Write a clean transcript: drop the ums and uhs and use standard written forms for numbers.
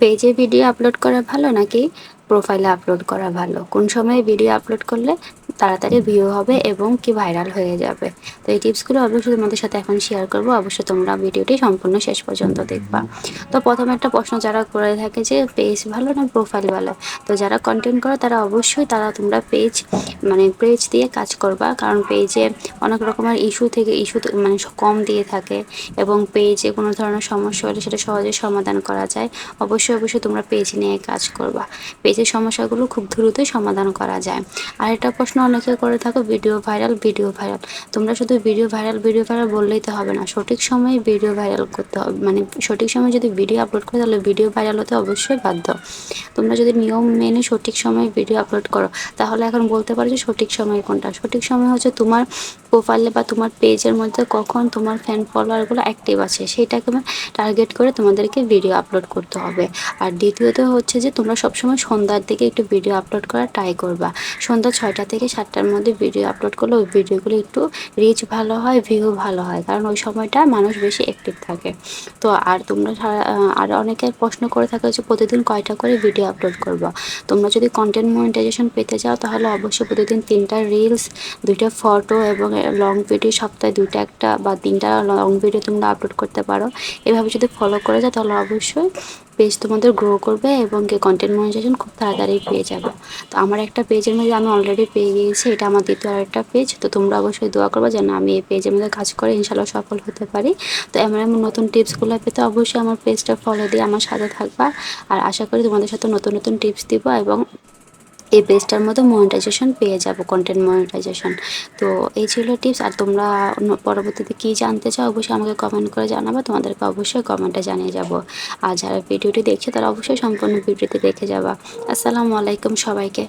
পেজে video upload করা ভালো নাকি প্রোফাইলে আপলোড করা ভালো? কোন সময়ে ভিডিও আপলোড করলে তাড়াতাড়ি ভিউ হবে এবং কি ভাইরাল হয়ে যাবে? তো এই টিপসগুলো অবশ্যই তোমাদের সাথে এখন শেয়ার করব। অবশ্যই তোমরা ভিডিওটি সম্পূর্ণ শেষ পর্যন্ত দেখবা। তো প্রথমে একটা প্রশ্ন যারা করে থাকে যে পেজ ভালো না প্রোফাইল ভালো? তো যারা কন্টেন্ট করো তারা অবশ্যই তোমরা পেজ দিয়ে কাজ করবা। কারণ পেজে অনেক রকমের ইস্যু মানে কম দিয়ে থাকে এবং পেজে কোনো ধরনের সমস্যা হলে সেটা সহজে সমাধান করা যায়। অবশ্যই তোমরা পেজ নিয়ে কাজ করবা। পেজের সমস্যাগুলো খুব দ্রুতই সমাধান করা যায়। আর একটা প্রশ্ন অনেকে করে থাকো ভিডিও ভাইরাল। তোমরা শুধু ভিডিও ভাইরাল বললেই তো হবে না, সঠিক সময়ে ভিডিও ভাইরাল করতে হবে। মানে সঠিক সময়ে যদি ভিডিও আপলোড করো তাহলে ভিডিও ভাইরাল হতে অবশ্যই বাধ্য। তোমরা যদি নিয়ম মেনে সঠিক সময়ে ভিডিও আপলোড করো তাহলে এখন বলতে পারো যে সঠিক সময় কোনটা। সঠিক সময় হচ্ছে তোমার প্রোফাইলে বা তোমার পেজের মধ্যে কখন তোমার ফ্যান ফলোয়ারগুলো অ্যাক্টিভ আছে সেইটাকে টার্গেট করে তোমাদেরকে ভিডিও আপলোড করতে হবে। আর দ্বিতীয়ত হচ্ছে যে তোমরা সবসময় সন্ধ্যার দিকে একটু ভিডিও আপলোড করার ট্রাই করবা। সন্ধ্যা 6টা থেকে 7টার মধ্যে ভিডিও আপলোড করলে ওই ভিডিওগুলো একটু রিচ ভালো হয়, ভিউ ভালো হয়, কারণ ওই সময়টা মানুষ বেশি অ্যাক্টিভ থাকে। তো আর তোমরা আর অনেকে প্রশ্ন করে থাকে যে প্রতিদিন কয়টা করে ভিডিও আপলোড করবা। তোমরা যদি কন্টেন্ট মনিটাইজেশন পেতে চাও তাহলে অবশ্যই প্রতিদিন 3টা রিলস, 2টা ফটো এবং লং ভিডিও, সপ্তাহে 2টা একটা বা 3টা লং ভিডিও তোমরা আপলোড করতে পারো। এভাবে যদি ফলো করে যাও তাহলে অবশ্যই পেজ তোমাদের গ্রো করবে এবং কন্টেন্ট মনিটাইজেশন খুব তাড়াতাড়ি পেয়ে যাবে। তো আমার একটা পেজের মধ্যে আমি অলরেডি পেয়ে গিয়েছি, এটা আমার দ্বিতীয় আরেকটা পেজ। তো তোমরা অবশ্যই দোয়া করবে যেন আমি এই পেজের মধ্যে কাজ করে ইনশাল্লাহ সফল হতে পারি। তো এমন নতুন টিপসগুলো পেতে অবশ্যই আমার পেজটা ফলো দিয়ে আমার সাথে থাকবা। আর আশা করি তোমাদের সাথে নতুন টিপস দিব এবং এই পেজটার মধ্যে মনিটাইজেশন পেয়ে যাব, কন্টেন্ট মনিটাইজেশন। তো এই ছিল টিপস। আর তোমরা পরবর্তীতে কী জানতে চাও অবশ্যই আমাকে কমেন্ট করে জানাবা, তোমাদেরকে অবশ্যই কমেন্টে জানিয়ে যাব। আর যারা ভিডিওটি দেখছে তারা অবশ্যই সম্পূর্ণ ভিডিওটি দেখে যাবা। আসসালামু আলাইকুম সবাইকে।